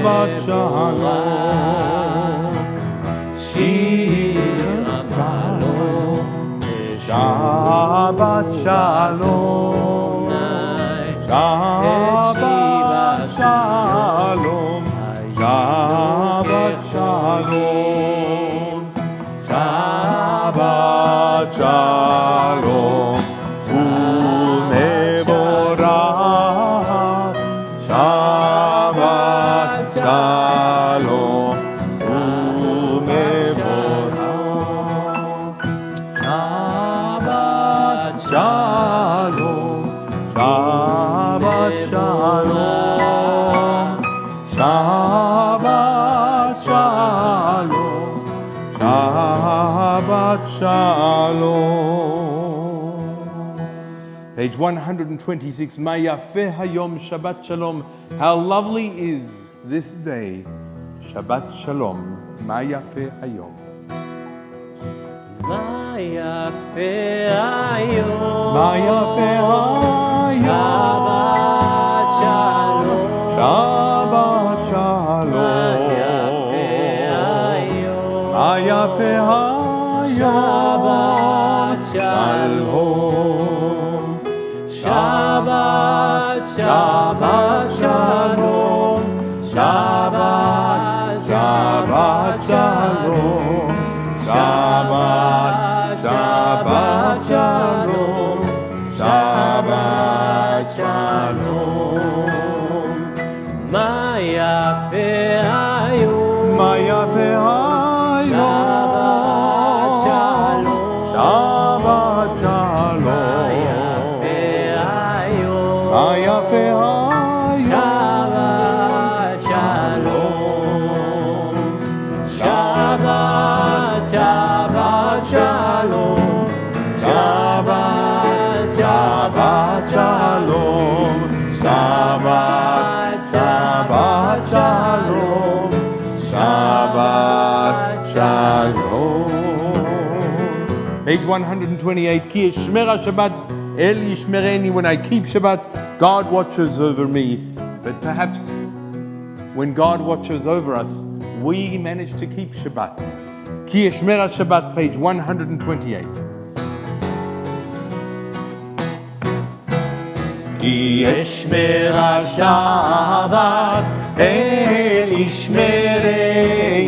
Shabbat Shalom. שיר הבעלום, Shabbat Shalom. Shabbat Shalom. Shabbat Shalom. Shabbat Shalom. Umevorach. Shabbat Shalom. Umevorach. Shabbat Shalom. Shabbat Shalom. Shabbat Shalom. Shabbat Shalom. Page 126. Ma yafeh hayom Shabbat Shalom. How lovely is this day. Shabbat Shalom. Ma yafeh hayom. מה יפה היום, Ma yafeh hayom. שבת שלום, Shabbat מה Shalom. יפה היום, Ma yafeh hayom. שבת שלום, שבת שבת שלום, שבת שבת שלום, Shabbat, Shabbat Shalom, Shabbat Shalom. מה יפה היום, Ma yafeh hayom. שבת שלום, Shabbat Shalom. מה יפה היום, Ma yafeh hayom. שבת שלום, שבת שבת שלום, Shabbat, Shabbat Shalom, Shabbat Shalom. Page 128. Ki yishmera Shabbat el yishmereni. When I keep Shabbat, God watches over me. But perhaps when God watches over us, we manage to keep Shabbat. Ki yishmera Shabbat, page 128. כי ישמרה שבת אל ישמרני,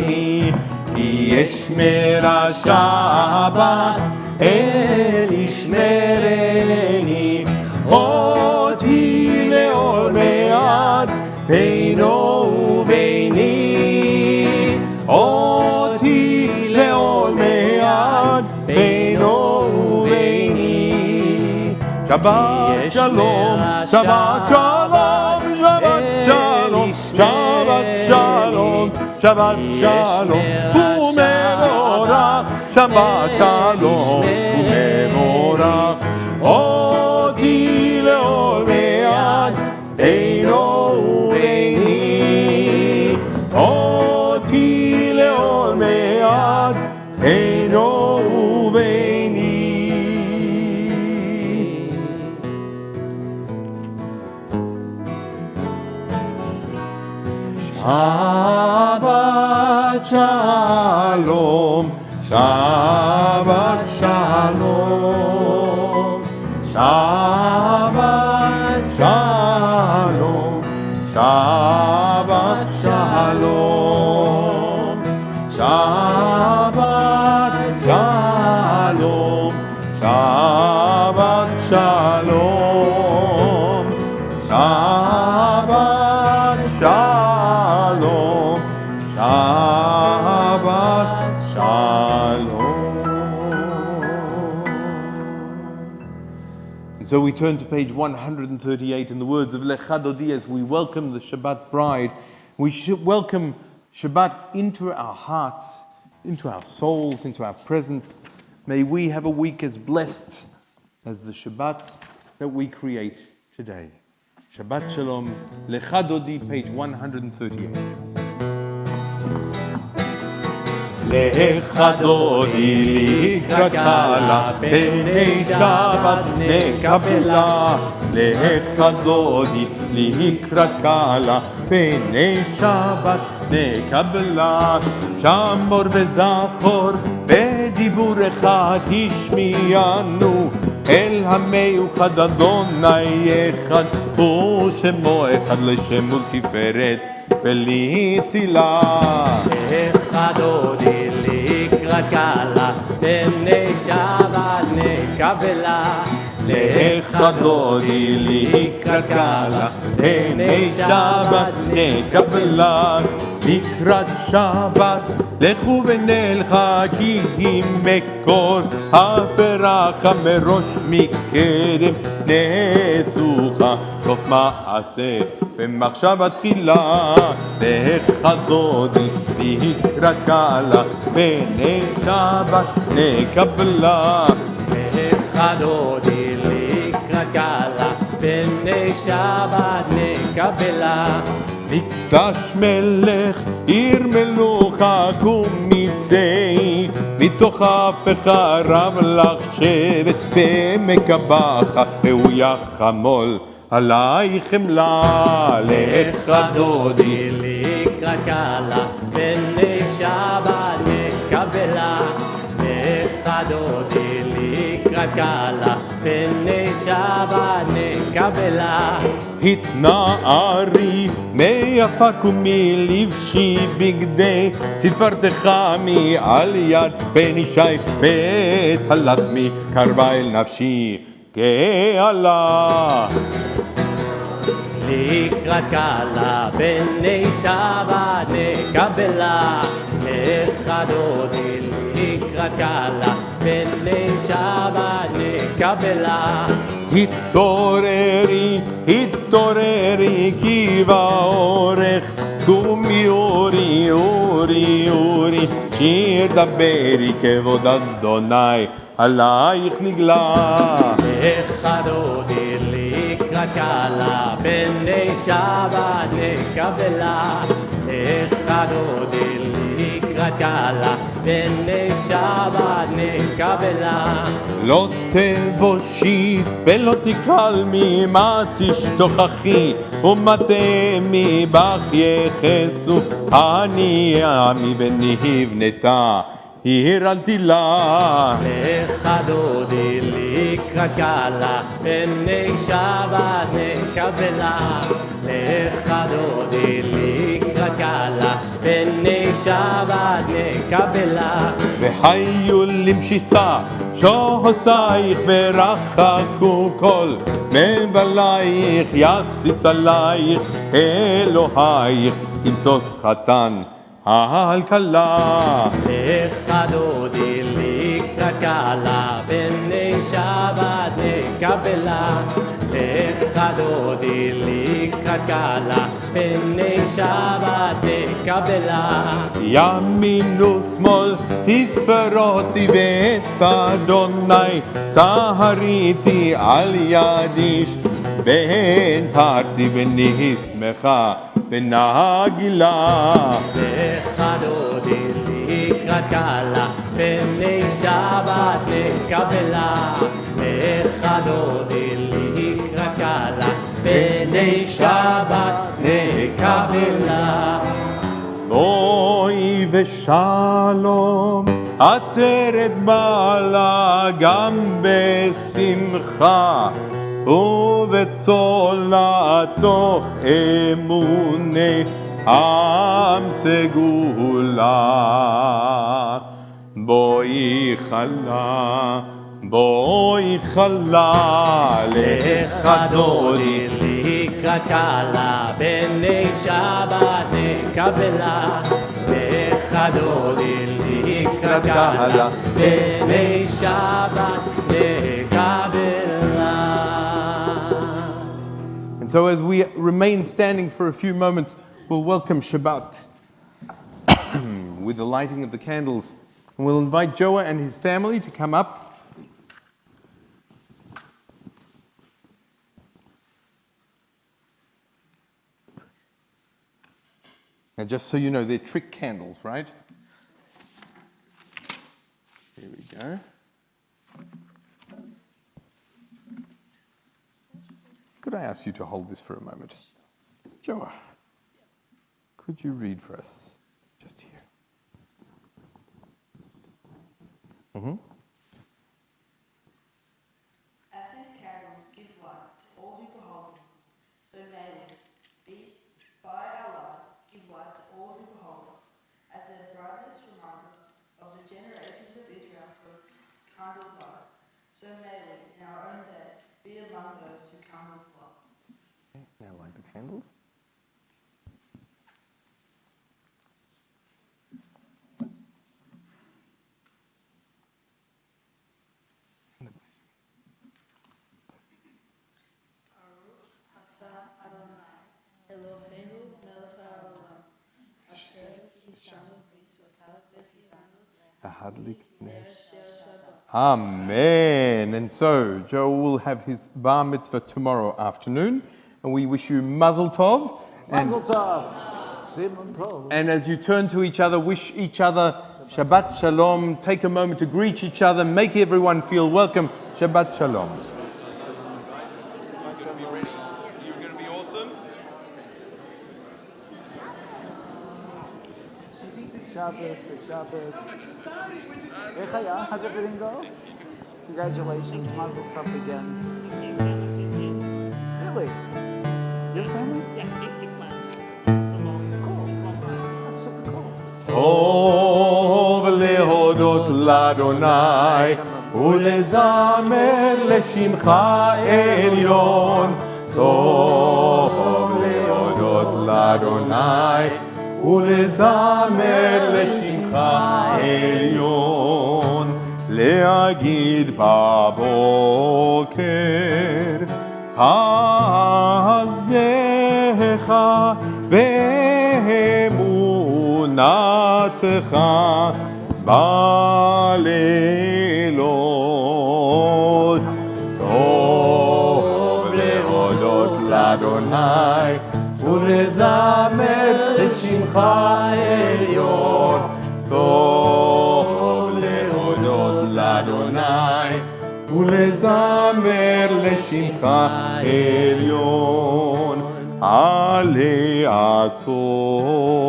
כי ישמרה שבת אל ישמרני, אותי לעול מעט בינו וביני, אותי לעול מעט בינו וביני. Shabbat Shalom, Shabbat Shalom, Shabbat Shalom, Shabbat Shalom, Shabbat Shalom, Umevorach, Shabbat Shalom, Umevorach, Oti leol me'at, Eino u'veini, Oti leol me'at, Eino u'veini. Shabbat Shalom, Shabbat Shalom, Shabbat Shalom, Shabbat Shalom, Shabbat Shalom, Shabbat Shalom, Shabbat Shalom, Shabbat Shalom. And so we turn to page 138 in the words of Lecha Dodi as we welcome the Shabbat bride. We should welcome Shabbat into our hearts, into our souls, into our presence. May we have a week as blessed as the Shabbat that we create today. Shabbat Shalom, Lecha Dodi, page 138. לך דודי לקראת קהלה, פני שבת נקבלה. לך דודי לקראת קהלה, פני שבת נקבלה. שמור וזכור בדיבורך תשמיענו, אל המיוחד אדוני אחד, ושמו אחד לשם ולתפארת ולתהילה. לך דודי לקראת קהלה, פני שבת נקבלה. לך דודי לקראת קהלה, פני שבת נקבלה. לקראת שבת לכו ונלכה, כי היא מקור הברכה, מראש מקדם נשוכה, סוף מעשה במחשבה תחילה. לך דודי לקראת קהלה, פני שבת נקבלה. לך דודי לקראת קהלה, פני שבת נקבלה. מקדש מלך עיר מלוכה קומיצי, מתוך אפיך רב לך שבט ומקבחה, והוא יחמול עלייך חמלה. לך דודי לקראת קהלה, פני שבת נקבלה. לך דודי לקראת קהלה, פני שבת נקבלה. התנערי מיפה קומי לבשי בגדי, תפארתך מעל יד בן ישי, ואת הלחמי קרבה אל נפשי גאלה. לקראת קהלה, פני שבת נקבלה. לך דודי לקראת קהלה, פני שבת נקבלה. התעוררי, התעוררי, כי באורך קומי אורי, אורי, אורי, שיר דברי כבוד אדוני עלייך נגלה. לך דודי לקראת קהלה, פני שבת נקבלה. לך דודי לקראת קהלה, פני שבת נקבלה. לא תבושי ולא תקלמי, מה תשתוכחי ומה תמי בך יחסו, אני עמי ונבנתה עיר אל תילה. לך דודי לקראת קהלה, פני שבת נקבלה. לך דודי לקראת קהלה, פני שבת נקבלה. וחיו למשיסה שוחסייך ורחקו כל מבלייך, יסיס עלייך אלוהייך ימסוס חתן על כלה. לך דודי לקראת קהלה, פני שבת נקבלה. לך דודי לקראת קהלה, פני שבת נקבלה. ימין ושמאל תפארתי ואת אדוני תהריתי על יד איש, והנהרתי ונשמחה ונגילה. לך דודי לקראת קהלה, פני שבת נקבלה. לך דודי לקראת קהלה, פני שבת נקבלה. בואי ושלום, עטרת בעלה גם בשמחה, ובצולה תוך אמוני עם סגולה. בואי חלה, בואי חלה, לך דודי לקראת קהלה, פני שבת נקבלה. לך דודי לקראת קהלה, פני שבת נקבלה. And so as we remain standing for a few moments, we'll welcome Shabbat with the lighting of the candles. And we'll invite Joah and his family to come up. And just so you know, they're trick candles, right? Here we go. Could I ask you to hold this for a moment? Joa, could you read for us just here? Mm-hmm. As these candles give light to all who behold them, so may we, by our lives, give light to all who behold us, as their brightness reminds us of the generations of Israel who have kindled light. So may we, in our own day, be among those who kindled light. Okay, now light the candles. Eloheinu melech haolam, asher kishanu b'mitzvotav v'tzivanu Tahadlik ner. b'ner Shabbat. Amen. And so, Joe will have his bar mitzvah tomorrow afternoon, and we wish you mazel tov. Mazel tov. Simon tov. And as you turn to each other, wish each other Shabbat Shalom. Take a moment to greet each other. Make everyone feel welcome. Shabbat Shalom. You're going to be awesome. Shabbos, good Shabbos. Echaya, how'd everything go? Congratulations, Mazel Tov again. Really? Your family? Yeah, he's 6 months. It's a long, Cool. long ride. That's super cool. טוב להודות לאדוני ולזמר לשמך עליון. טוב להודות לאדוני ולזמר לשמך עליון. להגיד בבוקר חסדך ואמונתך בלילות. טוב להודות לאדוני ולזמר לשמך עליון. טוב להודות לאדוני ולזמר לשמך עליון. עלי עשור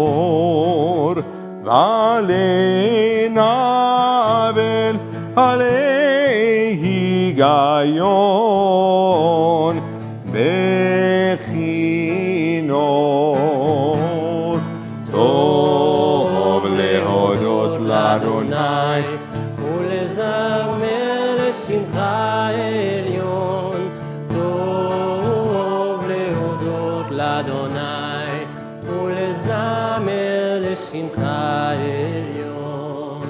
ועלי נבל עלי היגיון בכינור. טוב להודות לאדוני ולזמר לשמך עליון. טוב להודות לאדוני ולזמר לשמך עליון.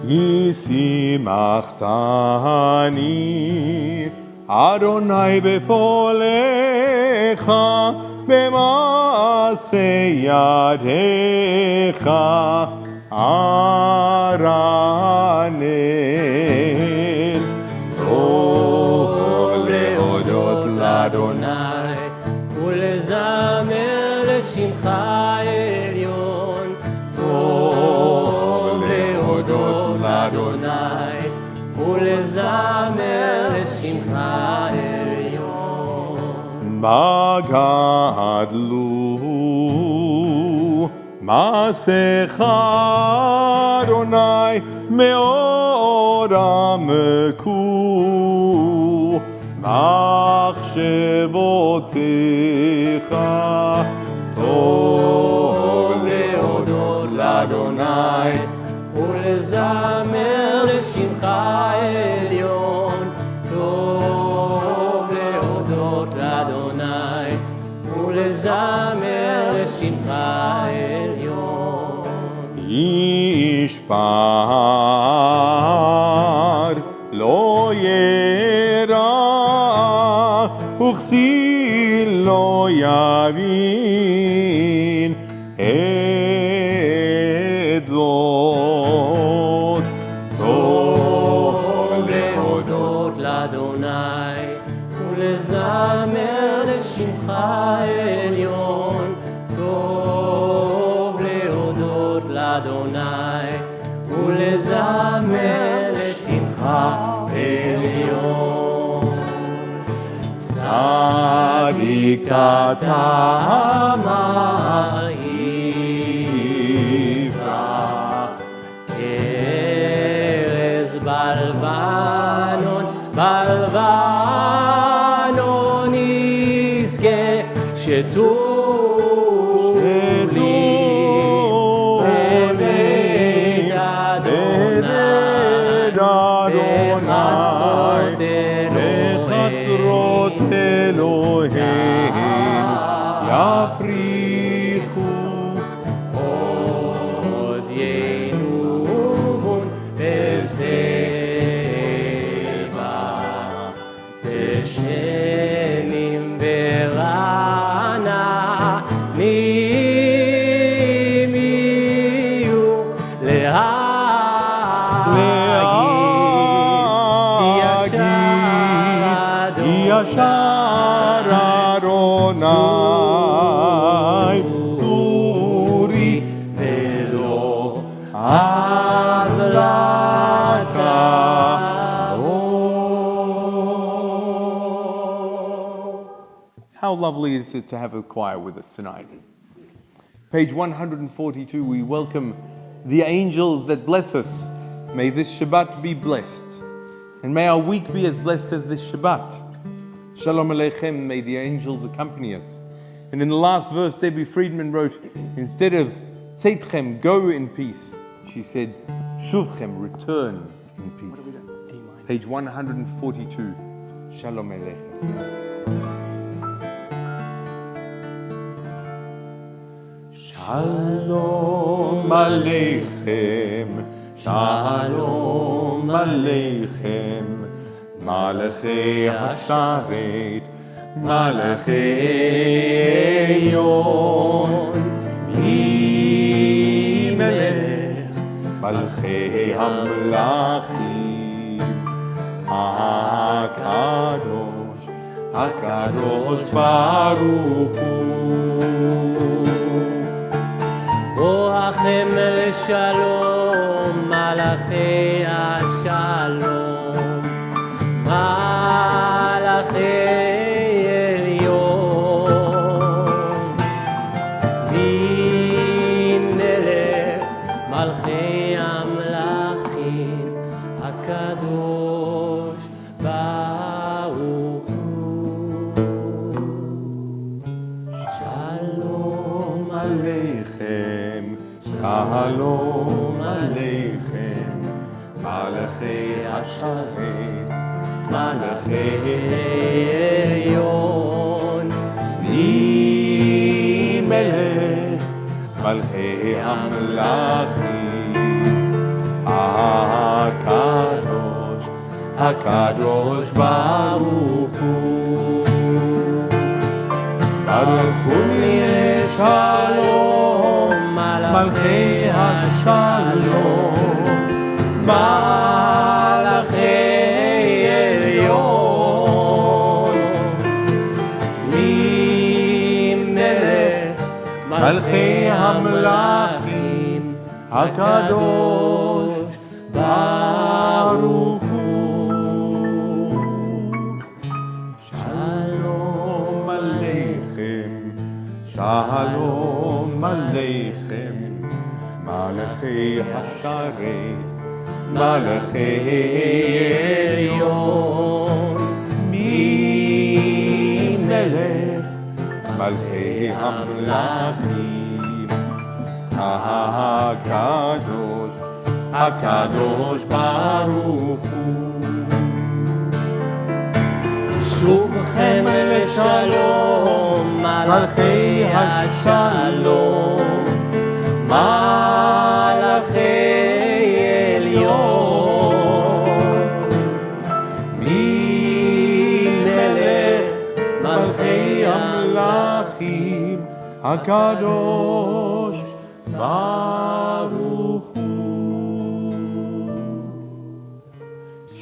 כי שימחתני אדוני בפועלך במעשה ידיך ארנן. טוב להודות לאדוני ולזמר לשמך עליון. טוב להודות לאדוני ולזמר לשמך עליון. בגדלו מעשיך אדוני מאוד עמקו. מחשבותיך טוב להודות לאדוני ולזמר לשמך עליון. טוב להודות לאדוני ולזמר לשמך עליון. איש פר לא ירא וכסיל לא יבין את זאת. טוב להודות לאדוני ולזמר לשמך עליון. טוב להודות לאדוני ולזמר בקעת יפרח. ארז בלבנון, בלבנון יזכה שתו לי בבית אדוני בחצרות אלוהינו יפריחו. עוד ינובון בסבע בשנים ברעננים יהיו ישר ארוני צורי ולא How lovely is it to have a choir with us tonight. Page 142, we welcome the angels that bless us. May this Shabbat be blessed. And may our week be as blessed as this Shabbat. Shalom Aleichem, may the angels accompany us. And in the last verse, Debbie Friedman wrote, instead of Tzeitchem, go in peace, she said, Shuvchem, return in peace. Page 142, Shalom Aleichem. Shalom Aleichem, Shalom Aleichem, Malachei Hasharet, Malachei Elyon, Yimelech, Malachei Hamlachim, HaKadosh, HaKadosh Baruch Hu. רוחם לשלום, מלאכי השלום, מלאכי עליון. אם נלך מלכי המלכים, הקדוש ברוך הוא. שלום עליכם, שלום עליכם, מלאכי השרת, מלאכי עליון, מלך, מלכי המלכים, הקדוש, הקדוש ברוך הוא. ברכוני לשלום, מלכי השלום, מלכי עליון. ממלך מלכי המלכים, הקדוש ברוך הוא. שלום עליכם, שלום עליכם, מלכי השרת, מלכי עליון. ממלך מלכי המלכים, הקדוש, הקדוש ברוך הוא. שובכם לשלום, מלכי השלום, מלכי עליון. ממלך מלכי המלכים, הקדוש ברוך הוא.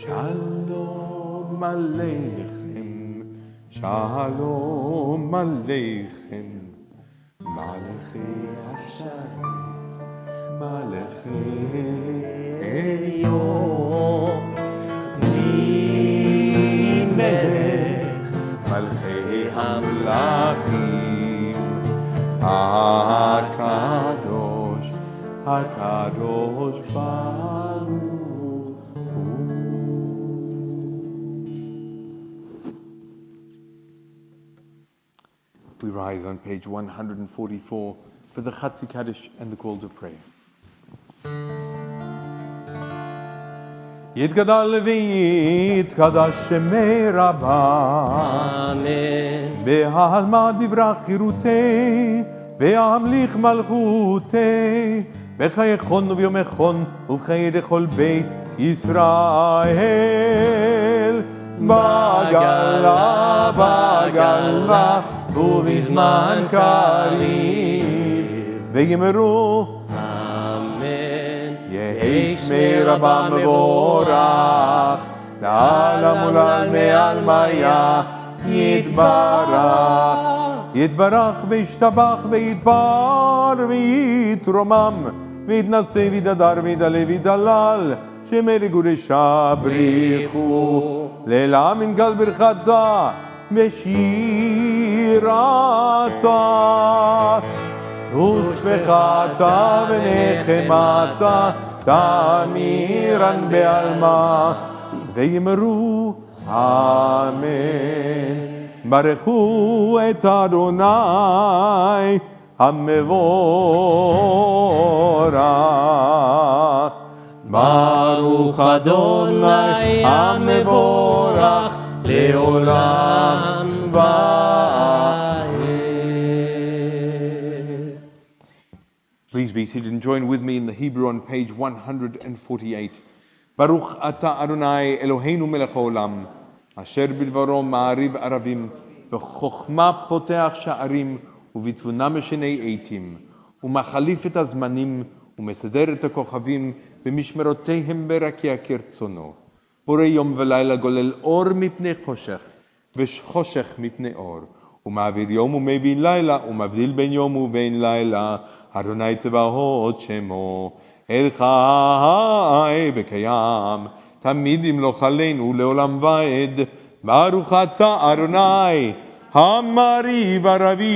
שלום עליכם, שלום עליכם, מלכי השרת, מלכי עליון. ממלך מלכי המלכים, הקדוש ברוך הוא. We rise on page 144 for the Chatzi Kaddish and the call to prayer. יתגדל ויתקדש שמי רבה, אמן. בהעלמה דברה חירותי, והמליך מלכותי, בחיי חון וביומי חון, ובחיי לכל בית ישראל. בגלה, בגלה, ובזמן קריב, ויאמרו אמן. יהי שמי רבה מבורך, לעלם ולעלמי עלמיה יתברך. יתברך וישתבח ויתפאר ויתרומם, ויתנשא ויתהדר ויתעלה ויתהלל, שמי לגודשה בריחו, לעילם ינגל ברכתה ושירתה, ושבחתה ונחמתה תמירן בעלמה, ויאמרו אמן. ברכו את אדוני המבורך. ברוך אדוני המבורך לעולם ועד. Please be seated and join with me in the Hebrew on page 148. Baruch ata Adonai Eloheinu melech haolam, asher bidvaro ma'ariv aravim, v'chokhma poteach sha'arim, ובתבונה משני עיתים, ומחליף את הזמנים, ומסדר את הכוכבים, ומשמרותיהם ברקיע כרצונו. בורא יום ולילה גולל אור מפני חושך, וחושך מפני אור. ומעביר יום ומביא לילה, ומבדיל בין יום ובין לילה. אדוני צבאות שמו, אל חי וקיים, תמיד ימלוך עלינו לעולם ועד. ברוך אתה אדוני, המריב ערבים.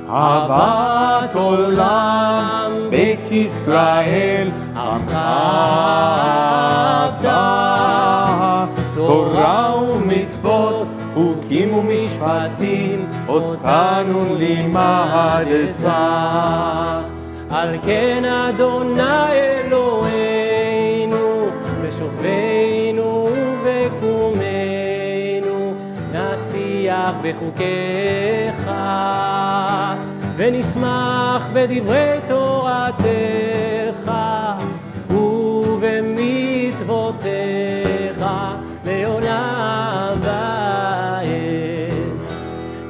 אהבת עולם בית ישראל, עמך אתה, תורה ומצוות, חוקים ומשפטים, אותנו לימדת. על כן אדוני אלוהינו, בשוכבנו ובקומנו, נשיח בחוקיך, ונשמח בדברי תורתך, ובמצוותיך לעולם ועד.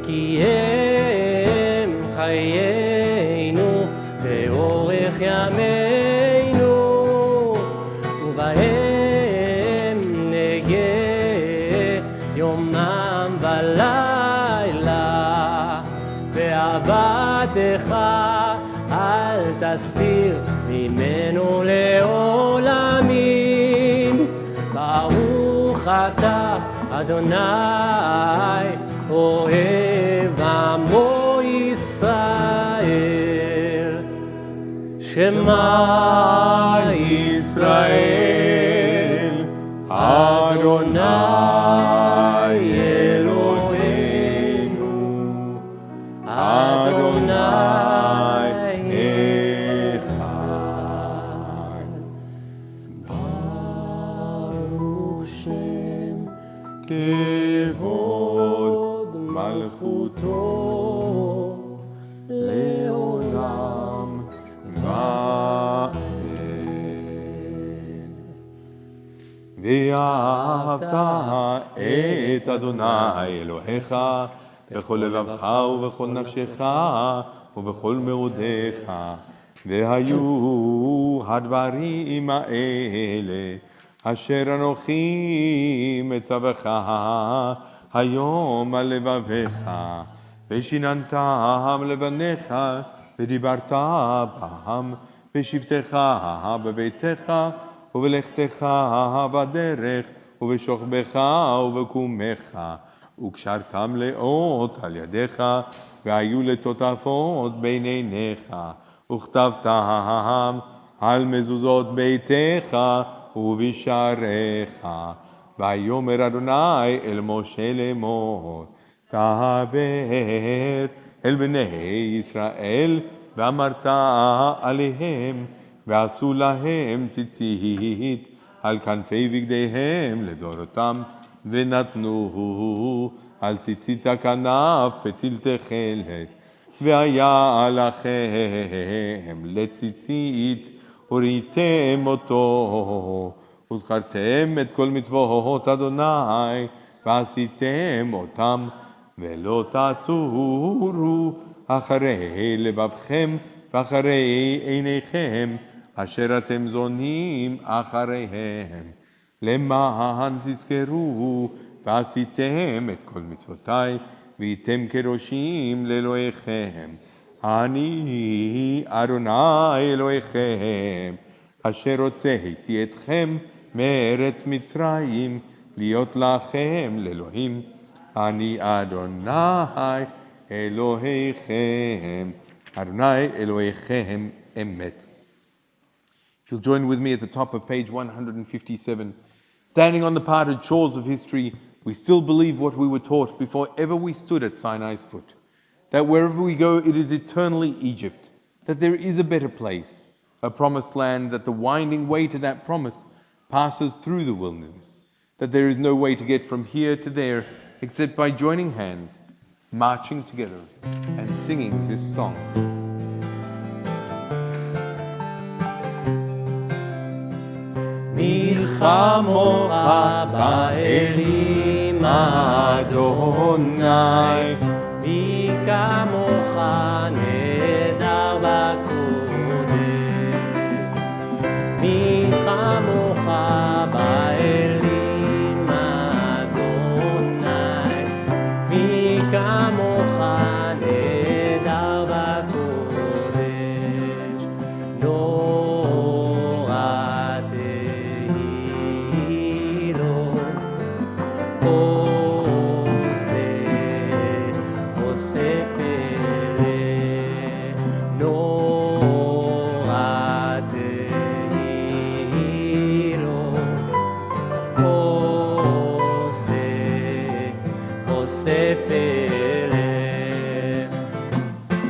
כי הם חיינו ואורך ימינו, ובהם נגה יומם ולילה. ואהבתך אל תסיר ממנו לעולמים. ברוך אתה אדוני אוהב עמו ישראל. שמע ישראל אדוני אלוהינו, אדוני אחד. ברוך שם כבוד מלכותו לעולם ועד. ואהבת את אדוני אלוהיך בכל לבבך ובכל נפשך ובכל מאודיך. והיו הדברים האלה אשר אנוכי מצווך היום על לבביך, ושיננתם לבניך, ודיברת בהם בשבתך בביתך, ובלכתך בדרך, ובשוכבך ובקומך, וקשרתם לאות על ידיך, והיו לטוטפות בין עיניך, וכתבתם על מזוזות ביתך ובשעריך. ויאמר אדוני אל משה לאמור, דבר אל בני ישראל, ואמרת עליהם, ועשו להם ציצית על כנפי בגדיהם לדורותם, ונתנו על ציצית הכנף פתיל תכלת, והיה לכם לציצית, וראיתם אותו, וזכרתם את כל מצוות אדוני, ועשיתם אותם, ולא תטורו אחרי לבבכם, ואחרי עיניכם, אשר אתם זונים אחריהם, למען תזכרו, ועשיתם את כל מצוותיי, והייתם קדושים לאלוהיכם. אני אדוני אלוהיכם, אשר הוצאתי אתכם מארץ מצרים, להיות לכם לאלוהים. אני אדוני אלוהיכם, אדוני אלוהיכם אמת. If you'll join with me at the top of page 157. Standing on the parted shores of history, we still believe what we were taught before ever we stood at Sinai's foot. That wherever we go, it is eternally Egypt. That there is a better place, a promised land, that the winding way to that promise passes through the wilderness. That there is no way to get from here to there except by joining hands, marching together, and singing this song. מלחמוך באלים אדוני, מי כמוך נהדר בקודש. מלחמוך באלים אדוני, מי כמוך נהדר בקודש.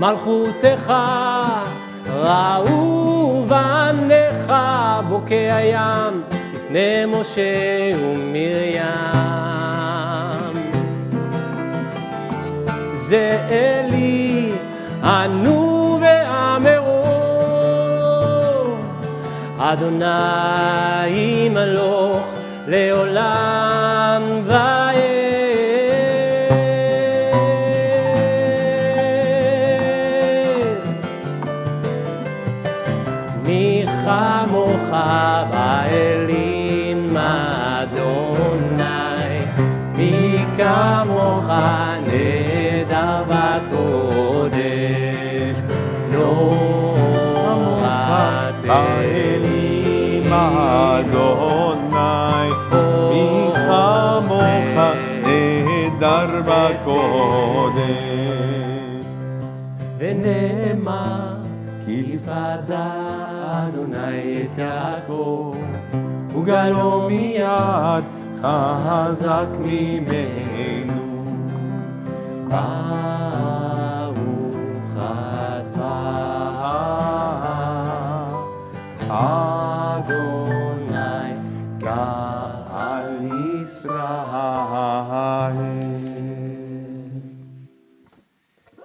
מלכותך ראו בניך, בוקע ים לפני משה ומרים. זה אלי ענו ואמרו, אדוני מלוך לעולם ועד. כמוך באלים אדוני, מי כמוך נהדר בקודש. נורת באלים אדוני, מי כמוך נהדר בקודש. ונאמר כי יפדה אדוני את יעקב, וגלו מיד חזק ממנו. ברוך אתה אדוני גאל ישראל.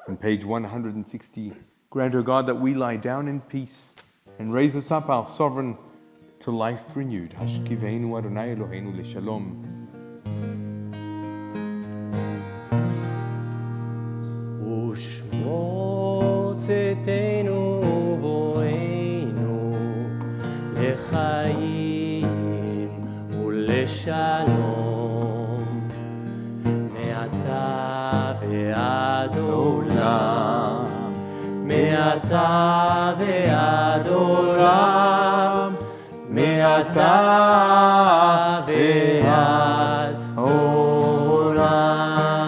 On page 160, grant, O God, that we lie down in peace and raise us up, our sovereign, to life renewed. Hashkiveinu Adonai Eloheinu leshalom. ושמור צאתנו ובואנו לחיים ולשלום, מעתה ועד עולם, מעתה ועד עולם, מעתה ועד עולם.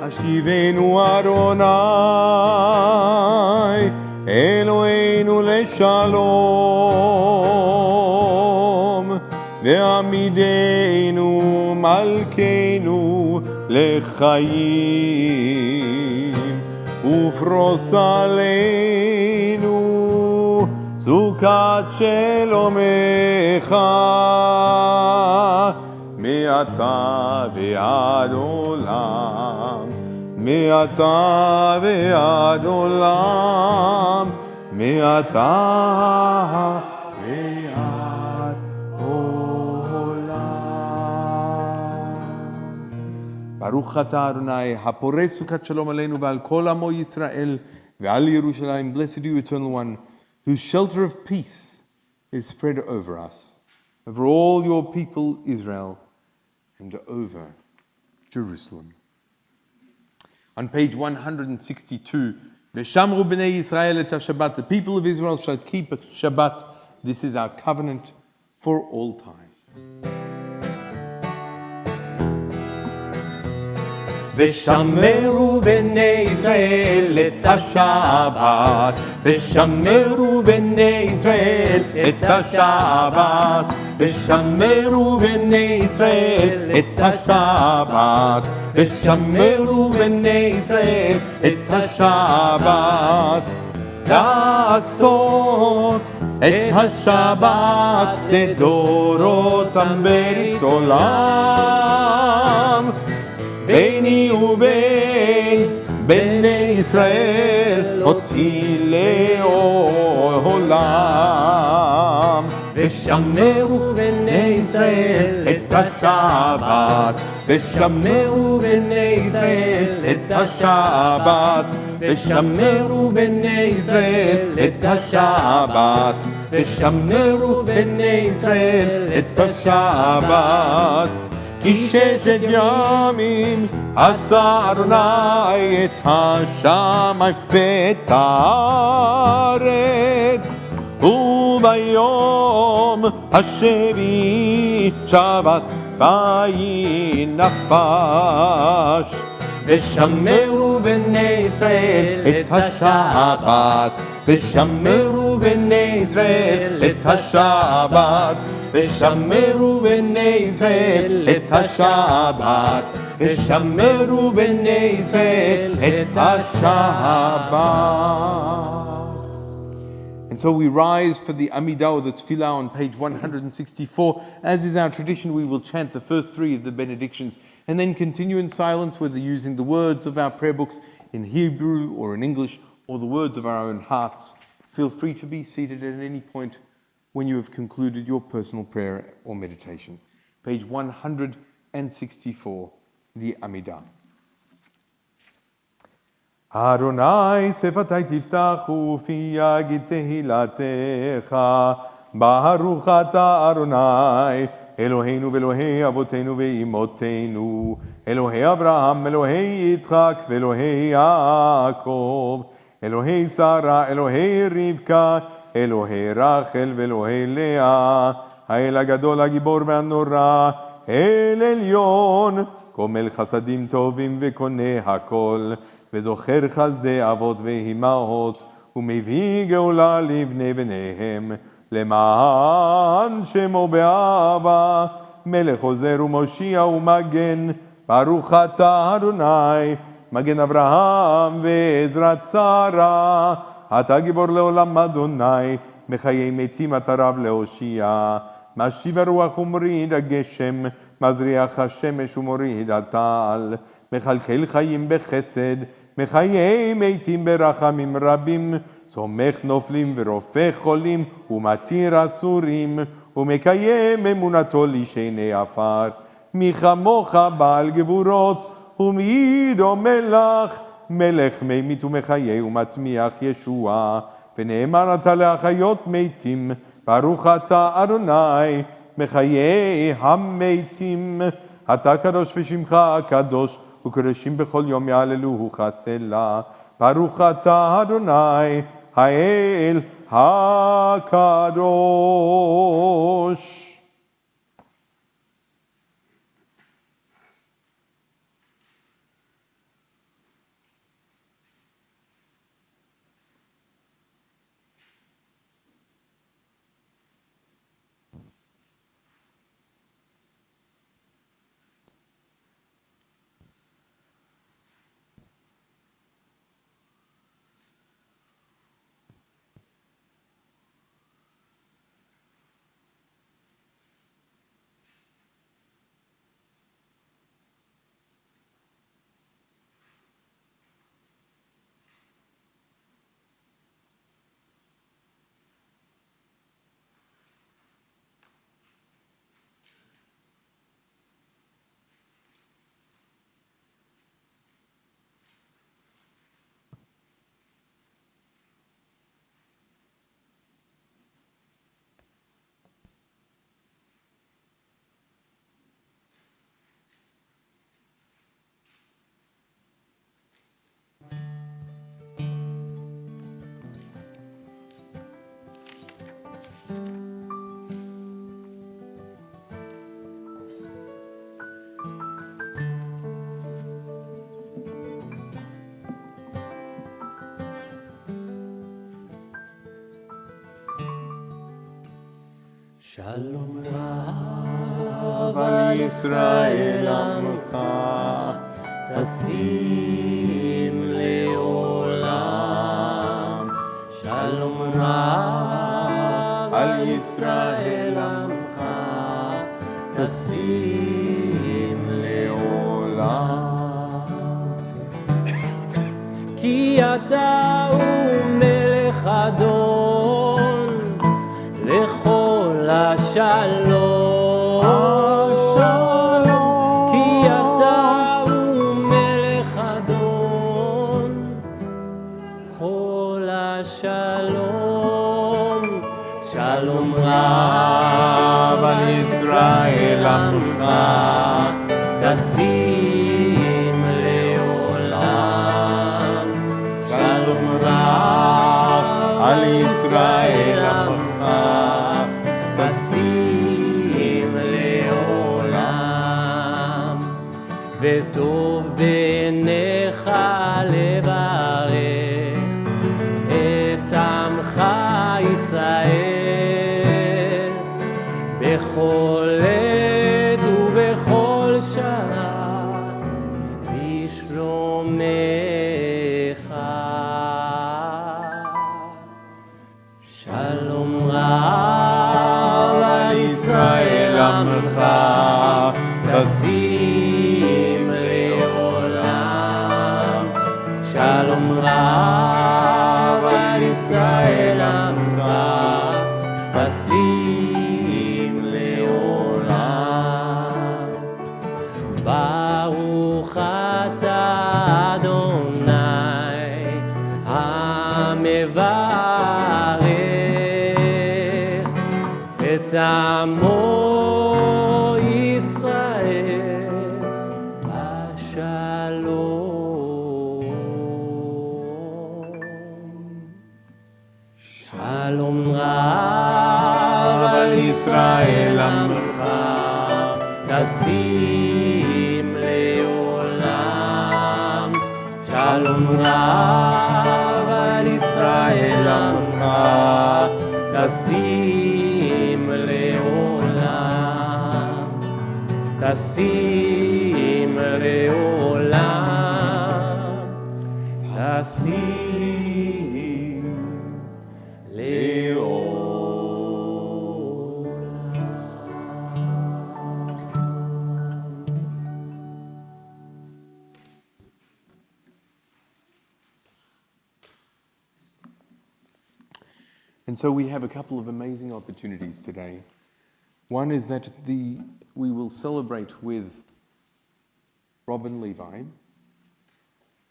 השיבנו אדוני, אלוהינו לשלום, ועמידנו מלכנו לחיים, ופרוס עלינו סוכת שלומך, מעתה ועד עולם, מעתה ועד עולם, מעתה ועד עולם. ברוך אתה אדוני, הפורש סוכת שלום עלינו ועל כל עמו ישראל ועל ירושלים. Blessed you, eternal one, whose shelter of peace is spread over us, over all your people Israel, and over Jerusalem. On page 162, Veshamru b'nei Yisrael et Shabbat, the people of Israel shall keep a Shabbat. This is our covenant for all time. ושמרו בני ישראל את השבת, ושמרו בני ישראל את השבת, ושמרו בני ישראל את השבת, ושמרו בני ישראל את השבת. לעשות את השבת לדורותם ברית עולם, ביני ובין בני ישראל אותי לעולם. ושמרו בני ישראל את השבת, ושמרו בני ישראל את השבת, ושמרו בני ישראל את השבת, ושמרו בני ישראל את השבת. כי ששת ימים עשה אדוני את השמיים ואת הארץ, וביום השביעי שבת וינפש. ושמרו בני ישראל את השבת, ושמרו בני ישראל את השבת, ושמרו בני ישראל את השבת, ושמרו בני ישראל את השבת. And so we rise for the Amidah or the Tefillah on page 164. As is our tradition, we will chant the first three of the benedictions and then continue in silence, whether using the words of our prayer books in Hebrew or in English or the words of our own hearts. Feel free to be seated at any point when you have concluded your personal prayer or meditation. Page 164, the Amidah. Adonai שפתי תפתח ופי יגיד תהילתך, ברוך אתה אדוני אלוהינו ואלוהי אבותינו ואימותינו, אלוהי אברהם, אלוהי יצחק ואלוהי יעקב, אלוהי שרה, אלוהי רבקה, אלוהי רחל ואלוהי לאה, האל הגדול הגיבור והנורא, אל עליון, גומל חסדים טובים וקונה הכל, וזוכר חסדי אבות ואימהות, ומביא גאולה לבני בניהם, למען שמו באהבה, מלך עוזר ומושיע ומגן, ברוך אתה אדוני, מגן אברהם ועזרת שרה, אתה גיבור לעולם אדוני, מחיי מתים אתה רב להושיע, משיב הרוח ומוריד הגשם, מזריח השמש ומוריד הטל, מכלכל חיים בחסד, מחיי מתים ברחמים רבים, סומך נופלים ורופא חולים, ומתיר אסורים, ומקיים אמונתו לשני עפר. מי כמוך בעל גבורות, ומי דומה לך, מלך ממית ומחיה ומצמיח ישועה, ונאמן אתה להחיות מתים, ברוך אתה אדוני, מחיי המתים. אתה קדוש ושמך הקדוש, וקדושים בכל יום יעללוהו חסלה, ברוך אתה אדוני, האל הקדוש. שלום רב על ישראל עמך, תשים לעולם. שלום רב על ישראל עמך, תשים לעולם. כי אתה הוא מלך אדון לכל השלום. כי אתה הוא מלך אדון לכל השלום. שלום רב על ישראל עמך, תשים לעולם. שלום רב על ישראל עמך, תשים לעולם. וטוב בעיניך לברך את עמך ישראל בכל עת ובכל שעה לשלומך. שלום רב על ישראל עמך, תשים לעולם. שלום רב על ישראל עמך, תשים לעולם. ברוך אתה אדוני המברך את עמו ישראל בשלום. שלום רב על ישראל עמך, תשים לעולם. שלום רב על ישראל עמך, תשים לעולם. תשים לעולם. תשים לעולם. And so we have a couple of amazing opportunities today. One is that we will celebrate with Robin Levi.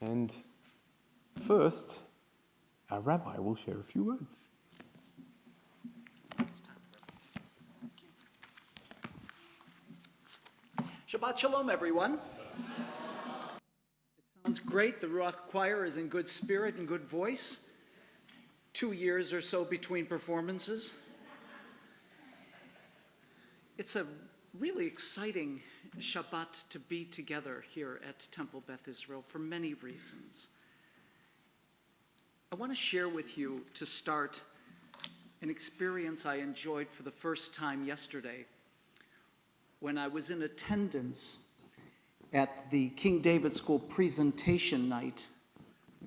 And first, our rabbi will share a few words. Shabbat Shalom, everyone. It sounds great. The Ruach Choir is in good spirit and good voice. 2 years or so between performances. It's a really exciting Shabbat to be together here at Temple Beth Israel for many reasons. I want to share with you, to start, an experience I enjoyed for the first time yesterday when I was in attendance at the King David School presentation night,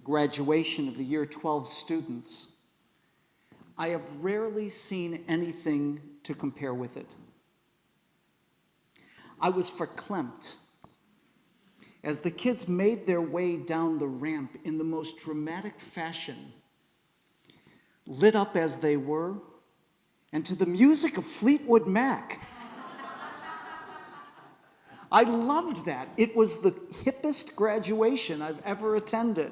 graduation of the year 12 students. I have rarely seen anything to compare with it. I was verklempt as the kids made their way down the ramp in the most dramatic fashion, lit up as they were, and to the music of Fleetwood Mac. I loved that. It was the hippest graduation I've ever attended.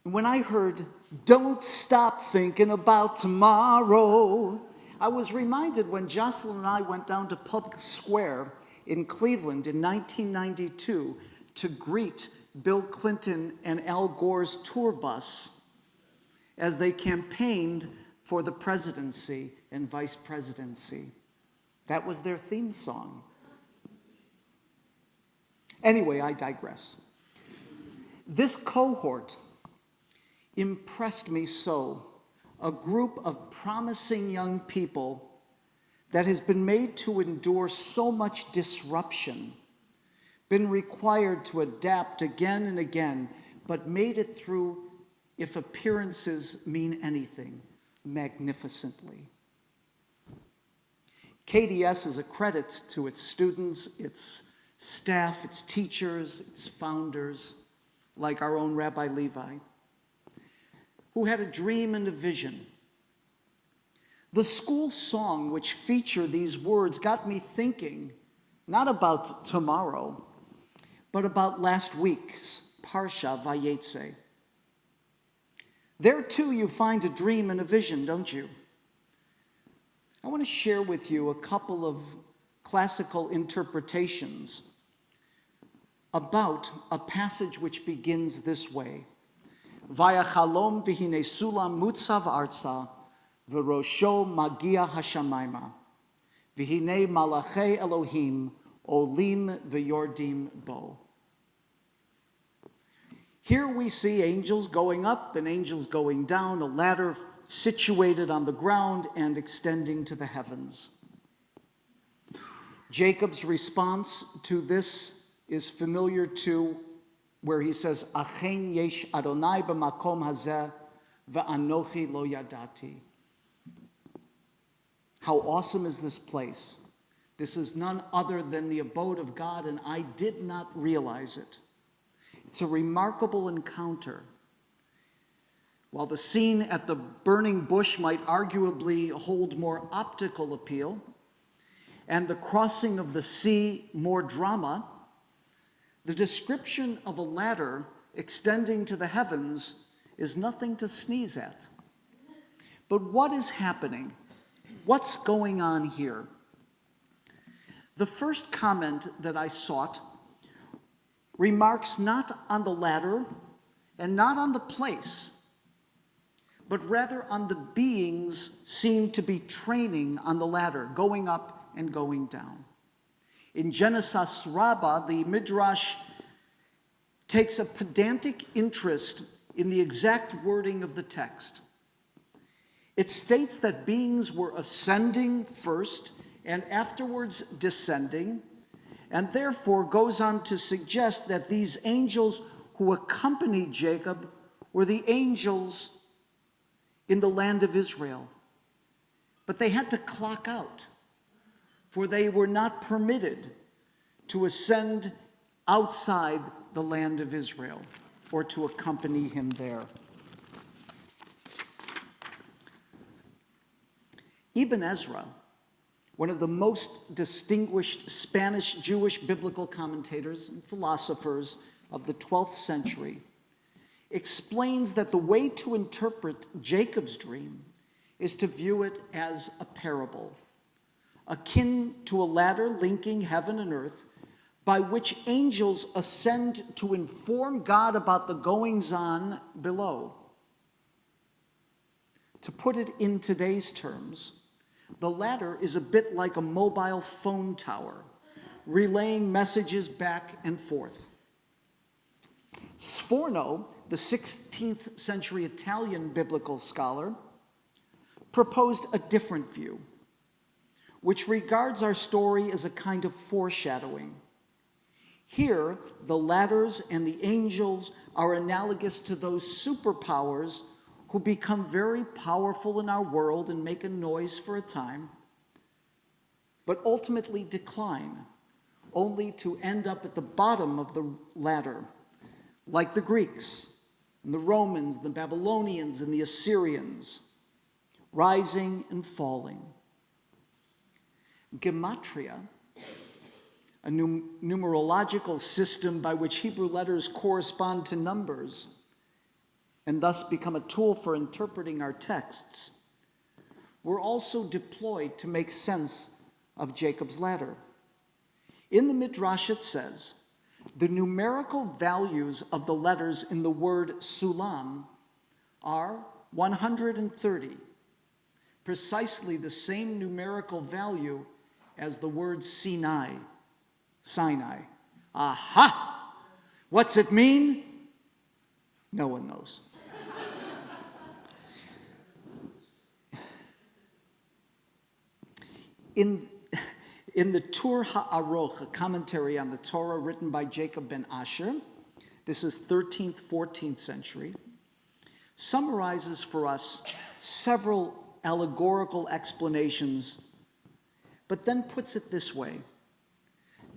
When I heard, "Don't stop thinking about tomorrow," I was reminded when Jocelyn and I went down to Public Square in Cleveland in 1992 to greet Bill Clinton and Al Gore's tour bus as they campaigned for the presidency and vice presidency. That was their theme song. Anyway, I digress. This cohort impressed me so a group of promising young people that has been made to endure so much disruption, been required to adapt again and again, but made it through, if appearances mean anything, magnificently. KDS is a credit to its students, its staff, its teachers, its founders, like our own Rabbi Levi, who had a dream and a vision. The school song which featured these words got me thinking, not about tomorrow, but about last week's Parsha Vayetze. There too you find a dream and a vision, don't you? I want to share with you a couple of classical interpretations about a passage which begins this way. Vayachalom v'hine sulam mutzav arza v'rosho magia hashamayma v'hine malachei Elohim olim v'yordim bo. Here we see angels going up and angels going down, a ladder situated on the ground and extending to the heavens. Jacob's response to this is familiar to where he says, Achen yesh Adonai b'makom hazeh ve'anochi lo yadati. How awesome is this place? This is none other than the abode of God, and I did not realize it. It's a remarkable encounter. While the scene at the burning bush might arguably hold more optical appeal, and the crossing of the sea more drama, the description of a ladder extending to the heavens is nothing to sneeze at. But what is happening? What's going on here? The first comment that I sought remarks not on the ladder and not on the place, but rather on the beings seen to be training on the ladder, going up and going down. In Genesis Rabbah, the Midrash takes a pedantic interest in the exact wording of the text. It states that beings were ascending first and afterwards descending, and therefore goes on to suggest that these angels who accompanied Jacob were the angels in the land of Israel. But they had to clock out, for they were not permitted to ascend outside the land of Israel or to accompany him there. Ibn Ezra, one of the most distinguished Spanish Jewish biblical commentators and philosophers of the 12th century, explains that the way to interpret Jacob's dream is to view it as a parable, akin to a ladder linking heaven and earth, by which angels ascend to inform God about the goings-on below. To put it in today's terms, the ladder is a bit like a mobile phone tower, relaying messages back and forth. Sforno, the 16th century Italian biblical scholar, proposed a different view, which regards our story as a kind of foreshadowing. Here, the ladders and the angels are analogous to those superpowers who become very powerful in our world and make a noise for a time, but ultimately decline, only to end up at the bottom of the ladder, like the Greeks, and the Romans, the Babylonians, and the Assyrians, rising and falling. Gematria, a numerological system by which Hebrew letters correspond to numbers, and thus become a tool for interpreting our texts, were also deployed to make sense of Jacob's ladder. In the Midrash it says, the numerical values of the letters in the word sulam are 130, precisely the same numerical value as the word Sinai. Aha! What's it mean? No one knows. In the Tur HaAroch, a commentary on the Torah written by Jacob ben Asher, this is 13th, 14th century, summarizes for us several allegorical explanations, but then puts it this way.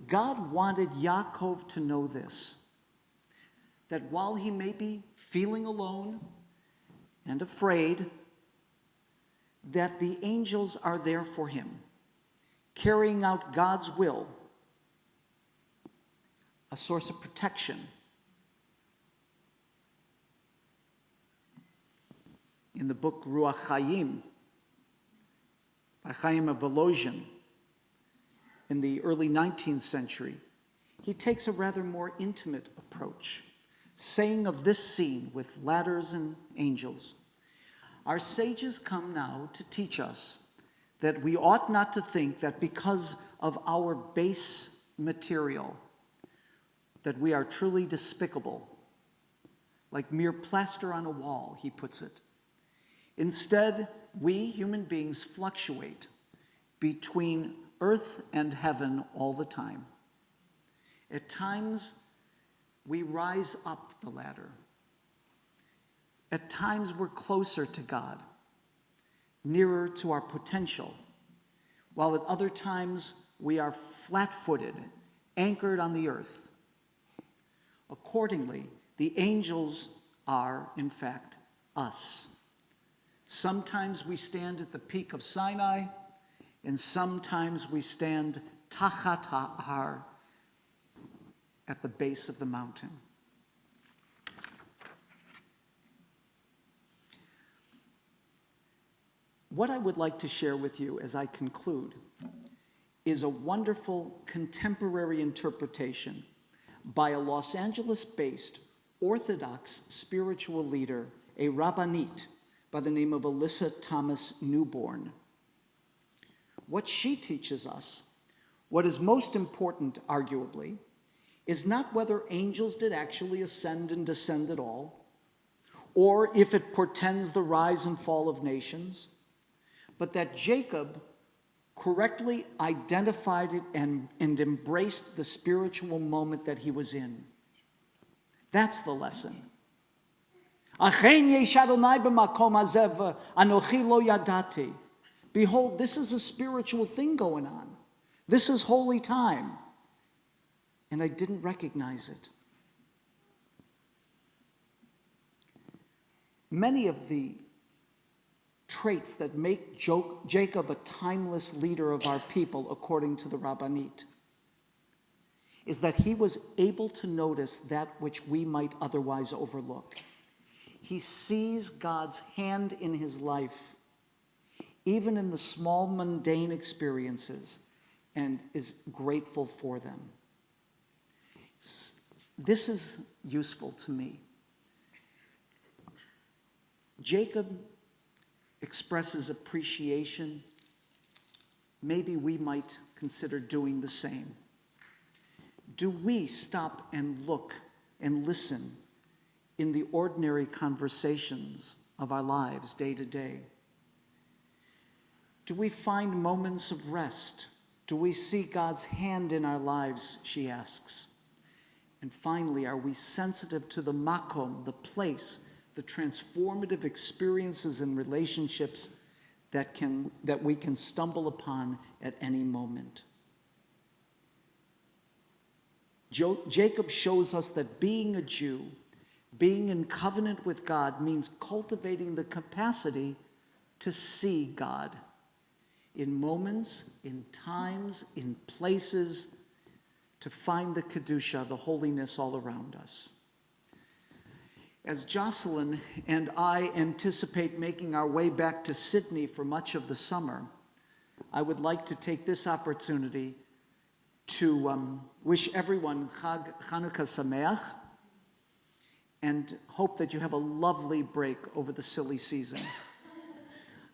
God wanted Yaakov to know this, that while he may be feeling alone and afraid, that the angels are there for him, carrying out God's will, a source of protection. In the book Ruach Chaim, by Chaim of Volozhin, in the early 19th century, he takes a rather more intimate approach, saying of this scene with ladders and angels, our sages come now to teach us that we ought not to think that because of our base material, that we are truly despicable, like mere plaster on a wall, he puts it. Instead, we human beings fluctuate between earth and heaven all the time. At times, we rise up the ladder. At times, we're closer to God, nearer to our potential, while at other times, we are flat-footed, anchored on the earth. Accordingly, the angels are, in fact, us. Sometimes we stand at the peak of Sinai, and sometimes we stand tachat ha'ar, at the base of the mountain. What I would like to share with you as I conclude is a wonderful contemporary interpretation by a Los Angeles-based Orthodox spiritual leader, a Rabbanit by the name of Alyssa Thomas Newborn. What she teaches us, what is most important, arguably, is not whether angels did actually ascend and descend at all, or if it portends the rise and fall of nations, but that Jacob correctly identified it and embraced the spiritual moment that he was in. That's the lesson. Behold, this is a spiritual thing going on. This is holy time. And I didn't recognize it. Many of the traits that make Jacob a timeless leader of our people, according to the Rabbanit, is that he was able to notice that which we might otherwise overlook. He sees God's hand in his life, even in the small mundane experiences, and is grateful for them. This is useful to me. Jacob expresses appreciation. Maybe we might consider doing the same. Do we stop and look and listen in the ordinary conversations of our lives day to day? Do we find moments of rest? Do we see God's hand in our lives, she asks. And finally, are we sensitive to the makom, the place, the transformative experiences and relationships that we can stumble upon at any moment? Jacob shows us that being a Jew, being in covenant with God, means cultivating the capacity to see God in moments, in times, in places, to find the Kedusha, the holiness all around us. As Jocelyn and I anticipate making our way back to Sydney for much of the summer, I would like to take this opportunity to wish everyone Chag Chanukah Sameach and hope that you have a lovely break over the silly season.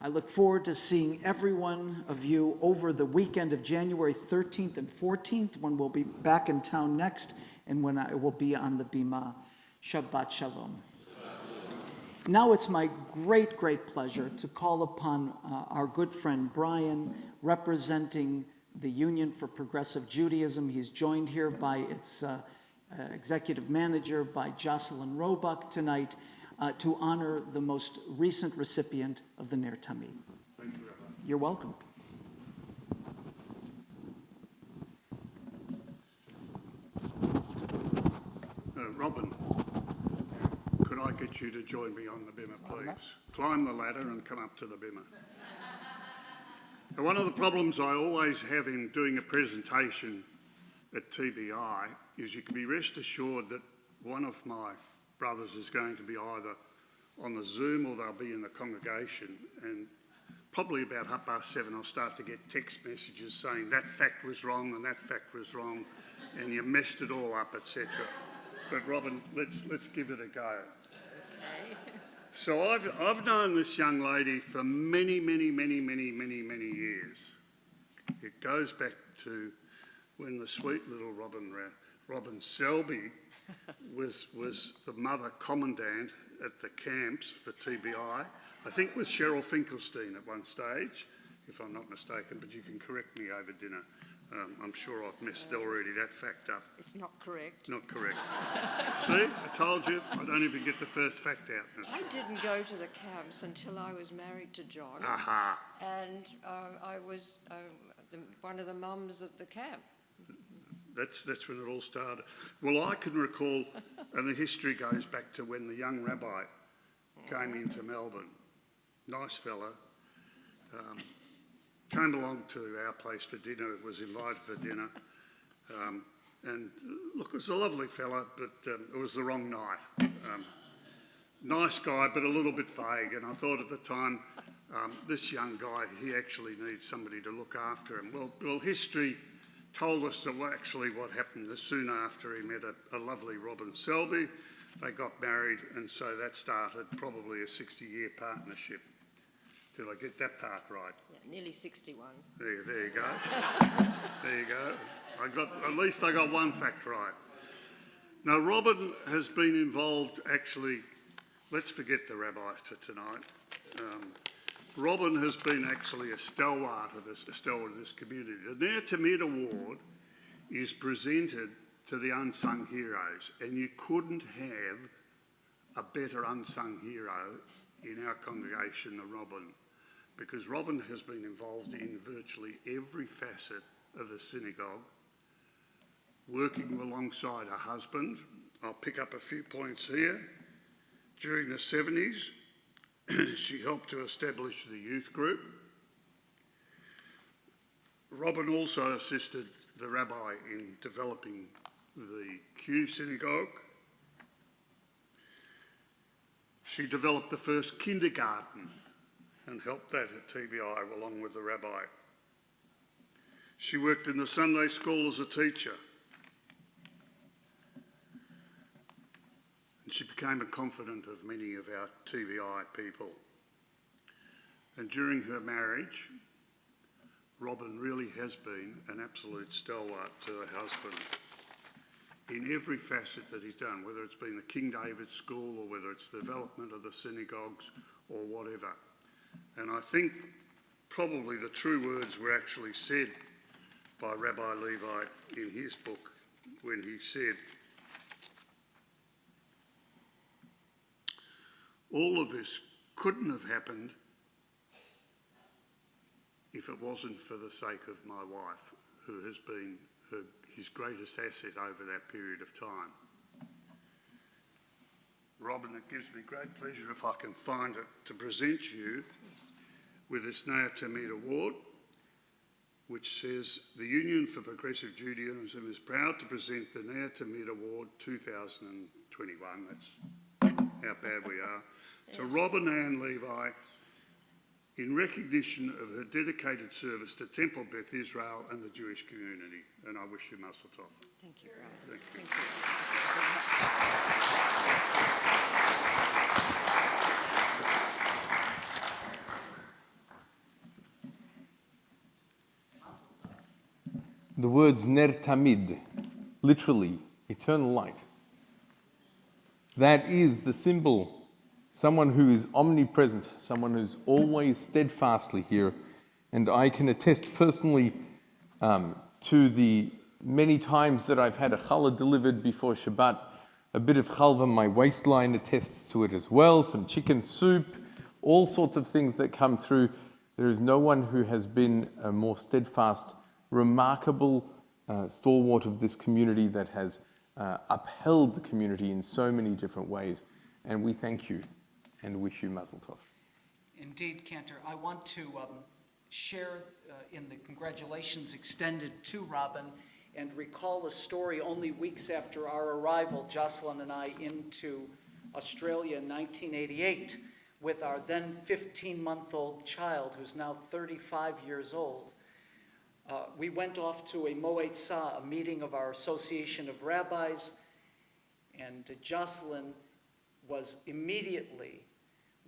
I look forward to seeing every one of you over the weekend of January 13th and 14th, when we'll be back in town next, and when I will be on the Bima. Shabbat Shalom. Now it's my great, great pleasure to call upon our good friend Brian, representing the Union for Progressive Judaism. He's joined here by its executive manager, by Jocelyn Roebuck tonight, to honor the most recent recipient of the Ner Tamid. Thank you, Rabbi. You're welcome. Robin, could I get you to join me on the bimmer, please? Climb the ladder and come up to the bimmer. Now, one of the problems I always have in doing a presentation at TBI is you can be rest assured that one of my brothers is going to be either on the Zoom or they'll be in the congregation, and probably about 7:30 I'll start to get text messages saying that fact was wrong and that fact was wrong and you messed it all up, etc. But Robin, let's give it a go. Okay. So I've known this young lady for many years. It goes back to when the sweet little Robin Selby was the mother commandant at the camps for TBI. I think with Cheryl Finkelstein at one stage, if I'm not mistaken, but you can correct me over dinner. I'm sure I've messed already that fact up. It's not correct. Not correct. See, I told you, I don't even get the first fact out. I didn't go to the camps until I was married to John. Aha. And I was one of the mums at the camp. That's when it all started. Well, I can recall, and the history goes back to when the young rabbi came into Melbourne. Nice fella. Came along to our place for dinner, was invited for dinner. And look, it was a lovely fella, but it was the wrong night. Nice guy, but a little bit vague. And I thought at the time, this young guy, he actually needs somebody to look after him. Well, history told us that actually what happened is soon after he met a lovely Robin Selby. They got married, and so that started probably a 60-year partnership. Did I get that part right? Yeah, nearly 61. There you go. There you go. At least I got one fact right. Now, Robin has been involved, actually, let's forget the rabbi for tonight. Robin has been actually a stalwart of this community. The Ner Tamid Award is presented to the unsung heroes, and you couldn't have a better unsung hero in our congregation than Robin, because Robin has been involved in virtually every facet of the synagogue, working alongside her husband. I'll pick up a few points here. During the 70s, she helped to establish the youth group. Robin also assisted the rabbi in developing the Q synagogue. She developed the first kindergarten and helped that at TBI along with the rabbi. She worked in the Sunday school as a teacher. And she became a confidant of many of our TBI people. And during her marriage, Robin really has been an absolute stalwart to her husband in every facet that he's done, whether it's been the King David School or whether it's the development of the synagogues or whatever. And I think probably the true words were actually said by Rabbi Levi in his book when he said, all of this couldn't have happened if it wasn't for the sake of my wife, who has been his greatest asset over that period of time. Robin, it gives me great pleasure if I can find it to present you with this Ner Tamid Award, which says the Union for Progressive Judaism is proud to present the Ner Tamid Award 2021. That's how bad we are. Yes. To Robin Ann Levi, in recognition of her dedicated service to Temple Beth Israel and the Jewish community. And I wish you mazel tov. Thank you, Brian. Thank you. The words Ner Tamid, literally eternal light. That is the symbol someone who is omnipresent, someone who's always steadfastly here. And I can attest personally to the many times that I've had a challah delivered before Shabbat. A bit of chalva, my waistline attests to it as well, some chicken soup, all sorts of things that come through. There is no one who has been a more steadfast, remarkable stalwart of this community that has upheld the community in so many different ways. And we thank you and wish you Mazel Tov. Indeed, Cantor. I want to share in the congratulations extended to Robin and recall a story only weeks after our arrival, Jocelyn and I, into Australia in 1988 with our then 15-month-old child, who's now 35 years old. We went off to a Moed Sa, a meeting of our Association of Rabbis, and Jocelyn was immediately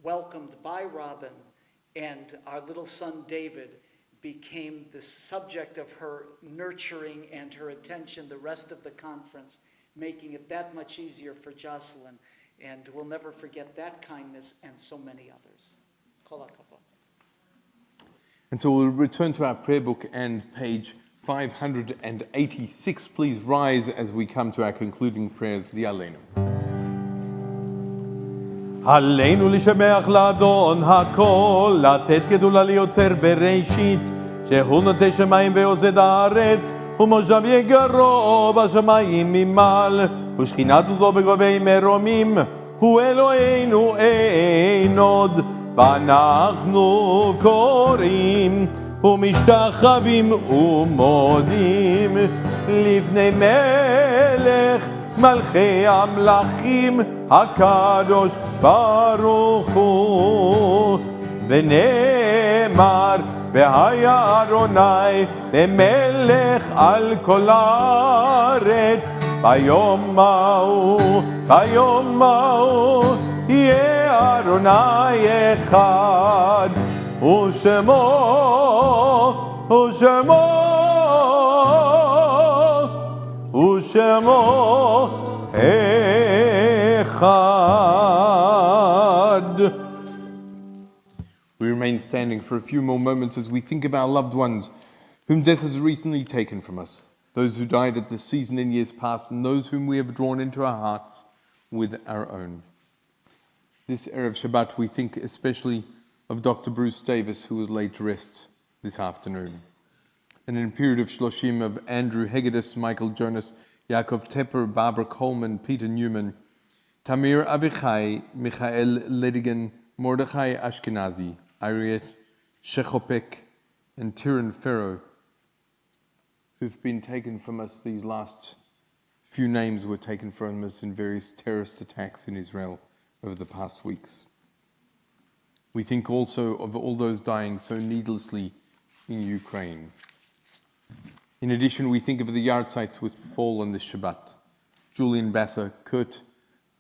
welcomed by Robin, and our little son David became the subject of her nurturing and her attention the rest of the conference, making it that much easier for Jocelyn. And we'll never forget that kindness and so many others. Kol hakavod. And so we'll return to our prayer book and page 586. Please rise as we come to our concluding prayers. The Aleinu. עלינו לשבח לאדון הכל, לתת גדולה ליוצר בראשית, שהוא נוטה שמיים ועוזד הארץ, ומושב יגרו בשמיים ממעל, ושכינת עוזו בגובי מרומים, הוא אלוהינו אין עוד, ואנחנו קוראים ומשתחווים ומודים לפני מלך מלכי המלכים הקדוש ברוך הוא. ונאמר והיה אדוני למלך על כל הארץ, ביום ההוא יהיה אדוני אחד, ושמו אחד. We remain standing for a few more moments as we think of our loved ones whom death has recently taken from us, those who died at this season in years past, and those whom we have drawn into our hearts with our own. This Erev Shabbat, we think especially of Dr. Bruce Davis, who was laid to rest this afternoon. And in a period of Shloshim of Andrew Hegedus, Michael Jonas, Yaakov Tepper, Barbara Coleman, Peter Newman, Tamir Avichai, Michael Ledigan, Mordechai Ashkenazi, Ariet Shechopek, and Tiran Ferro, who've been taken from us. These last few names were taken from us in various terrorist attacks in Israel over the past weeks. We think also of all those dying so needlessly in Ukraine. In addition, we think of the yahrzeits which fall on this Shabbat: Julian Basser, Kurt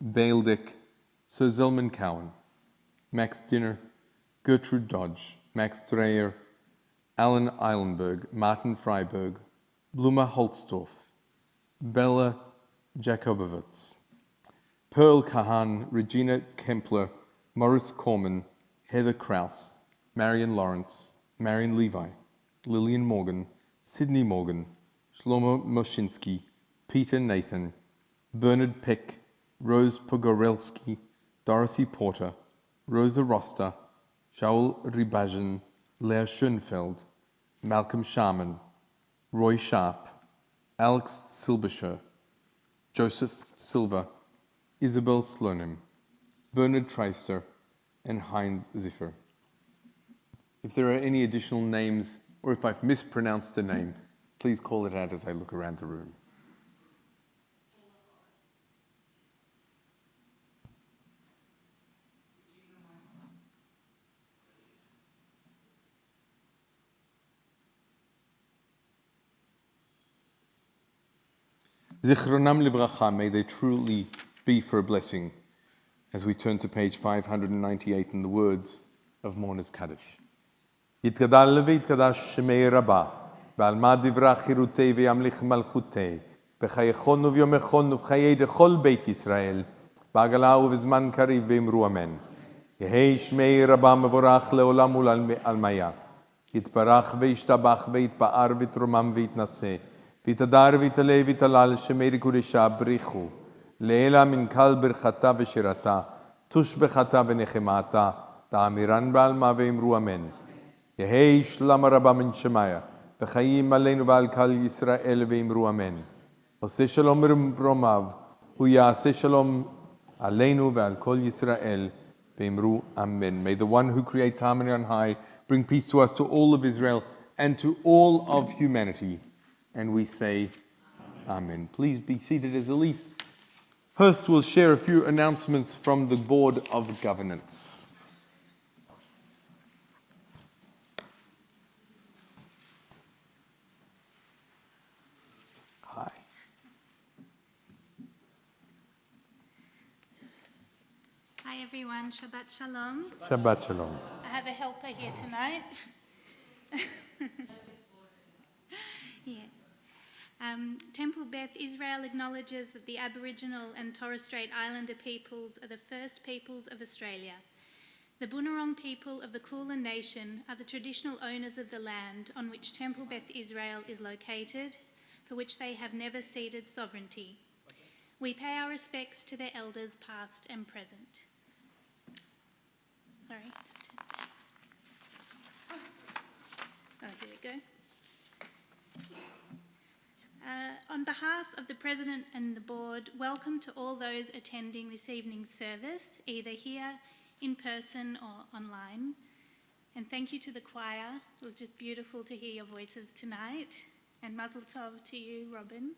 Baildek, Sir Zelman Cowan, Max Dinner, Gertrude Dodge, Max Dreyer, Alan Eilenberg, Martin Freiberg, Bluma Holzdorf, Bella Jakobowitz, Pearl Kahan, Regina Kempler, Morris Corman, Heather Krause, Marion Lawrence, Marion Levi, Lillian Morgan, Sydney Morgan, Shlomo Moshinsky, Peter Nathan, Bernard Peck, Rose Pogorelski, Dorothy Porter, Rosa Rosta, Shaul Ribazin, Leah Schoenfeld, Malcolm Sharman, Roy Sharp, Alex Silbersher, Joseph Silva, Isabel Slonim, Bernard Treister, and Heinz Ziffer. If there are any additional names, or if I've mispronounced a name, please call it out as I look around the room. Zichronam livracha, may they truly be for a blessing, as we turn to page 598 in the words of Mourner's Kaddish. יתגדל ויתקדש שמי רבה, ועל מה דברה חירותי וימליך מלכותי, בחייכון וביומכון ובחיי דכל בית ישראל, בעגלה ובזמן קריב ואמרו אמן. יהי שמי רבה מבורך לעולם ולעלמיה. יתברך וישתבח ויתפאר ויתרומם ויתנשא. ויתהדר ויתעלה ויתהלל שמי קודשה בריחו. לעילה מן קל ברכתה ושירתה. תושבחתה ונחמתה. תאמירן בעלמה ואמרו אמן. יהי שלמה רבה מן שמיה. וחיים עלינו ועל כל ישראל ואמרו אמן. עושה שלום במרומיו. הוא יעשה שלום עלינו ועל כל ישראל. Ve'imru amen. May the one who creates harmony on high bring peace to us, to all of Israel, and to all of humanity. And we say, amen. Please be seated as Elise Hurst will share a few announcements from the Board of Governance. Hi. Hi everyone, Shabbat Shalom. Shabbat Shalom. I have a helper here tonight. Temple Beth Israel acknowledges that the Aboriginal and Torres Strait Islander peoples are the first peoples of Australia. The Boonwurrung people of the Kulin Nation are the traditional owners of the land on which Temple Beth Israel is located, for which they have never ceded sovereignty. We pay our respects to their elders past and present. Sorry, just here we go. On behalf of the President and the Board, welcome to all those attending this evening's service, either here in person or online. And thank you to the choir. It was just beautiful to hear your voices tonight. And Mazel Tov to you, Robin.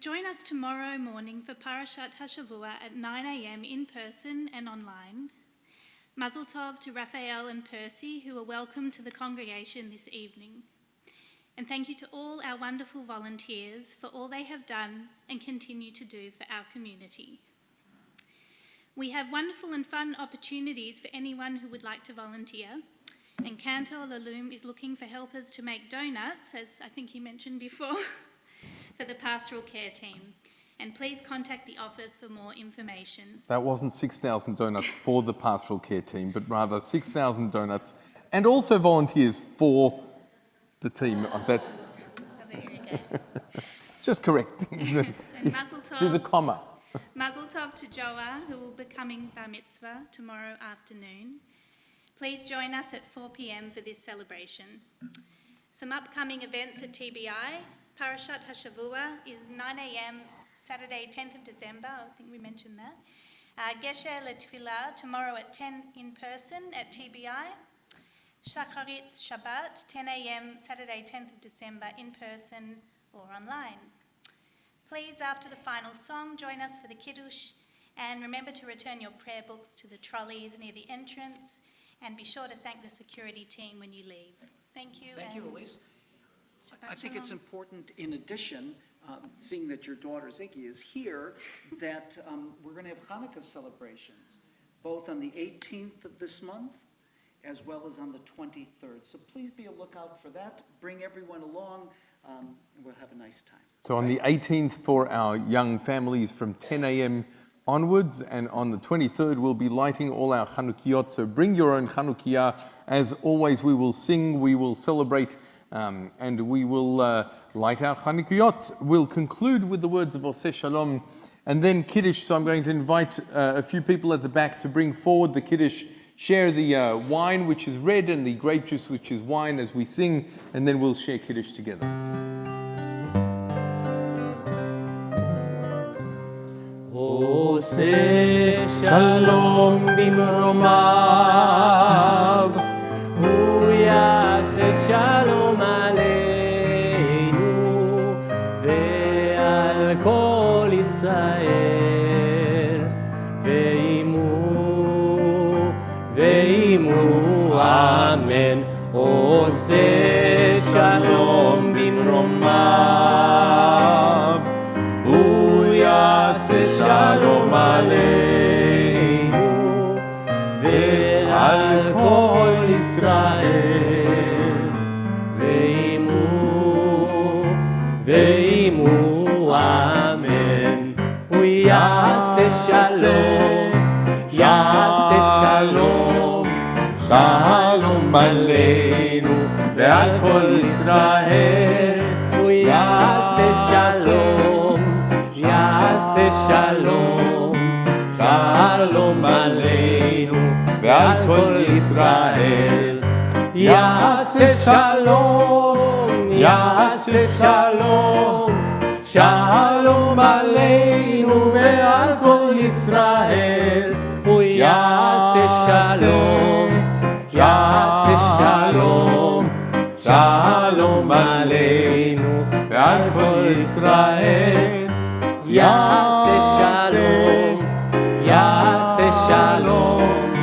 Join us tomorrow morning for Parashat HaShavua at 9 a.m. in person and online. Mazel Tov to Raphael and Percy, who are welcome to the congregation this evening. And thank you to all our wonderful volunteers for all they have done and continue to do for our community. We have wonderful and fun opportunities for anyone who would like to volunteer. And Cantor Lalum is looking for helpers to make donuts, as I think he mentioned before, for the pastoral care team. And please contact the office for more information. That wasn't 6,000 donuts for the pastoral care team, but rather 6,000 donuts and also volunteers for the team. Oh, there you go. Just correct. And Mazel Tov. There's a comma. Mazel Tov to Joa, who will be coming bar mitzvah tomorrow afternoon. Please join us at 4 p.m. for this celebration. Some upcoming events at TBI. Parashat HaShavua is 9 a.m. Saturday, 10th of December. I think we mentioned that. Gesher LeTfilah tomorrow at 10 in person at TBI. Shacharit Shabbat, 10 a.m. Saturday, 10th of December in person or online. Please, after the final song, join us for the Kiddush, and remember to return your prayer books to the trolleys near the entrance, and be sure to thank the security team when you leave. Thank you. Thank you, Elise. Shabbat I think it's Shalom. important, in addition, seeing that your daughter Ziggy is here, that we're going to have Hanukkah celebrations, both on the 18th of this month, as well as on the 23rd. So please be a lookout for that. Bring everyone along, and we'll have a nice time. So on the 18th for our young families from 10 a.m. onwards, and on the 23rd we'll be lighting all our Chanukiot. So bring your own Chanukiah. As always, we will sing, we will celebrate, and we will light our Chanukiot. We'll conclude with the words of Oseh Shalom, and then Kiddush. So I'm going to invite a few people at the back to bring forward the Kiddush. Share the wine, which is red, and the grape juice, which is wine, as we sing, and then we'll share Kiddush together. עושה שלום במרומיו, הוא יעשה שלום עלינו ועל כל ישראל, ואמרו אמן. עושה שלום במרומיו, הוא יעשה שלום עלינו ועל כל ישראל, ואמרו אמן. הוא יעשה שלום, יעשה שלום, שלום עלינו ועל כל ישראל. הוא יעשה שלום, יעשה שלום, שלום עלינו ועל כל ישראל. יעשה שלום, יעשה שלום, שלום עלינו ועל כל ישראל. הוא יעשה שלום, יעשה שלום, שלום עלינו ועל כל ישראל. יעשה שלום, יעשה שלום,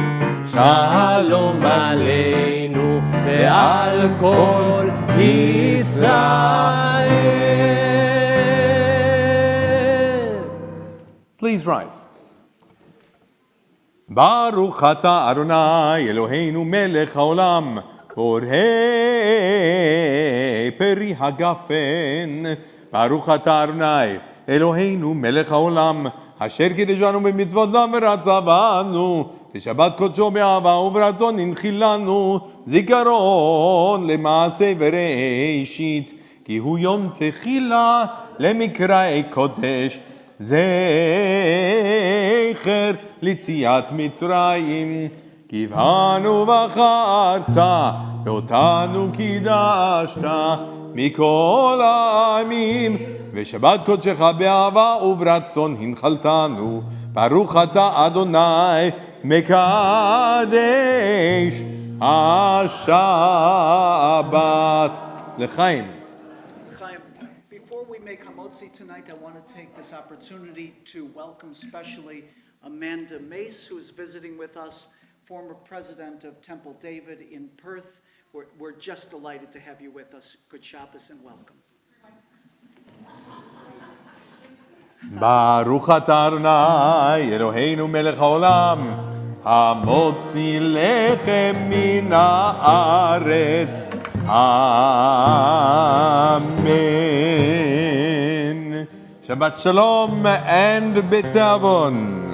שלום עלינו ועל כל ישראל. Please rise. ברוך אתה אדוני אלוהינו מלך העולם, בורא פרי הגפן. ברוך אתה אדוני אלוהינו מלך העולם, אשר קידשנו במצוותיו ורצה בנו, בשבת קודשו באהבה וברצון הנחילנו, זיכרון למעשה וראשית, כי הוא יום תחילה למקראי קודש, זכר ליציאת מצרים. כי בנו בחרת ואותנו קידשת מכל העמים, ושבת קודשך באהבה וברצון הנחלתנו. ברוך אתה אדוני מקדש השבת. לחיים. Chaim, before we make Hamotzi tonight, I want to take this opportunity to welcome specially Amanda Mace, who is visiting with us, former president of Temple David in Perth. We're just delighted to have you with us. Good Shabbos and welcome. ברוך אתה אדוני אלוהינו מלך העולם, המוציא לחם מן הארץ. Amen. Shabbat shalom and betavon.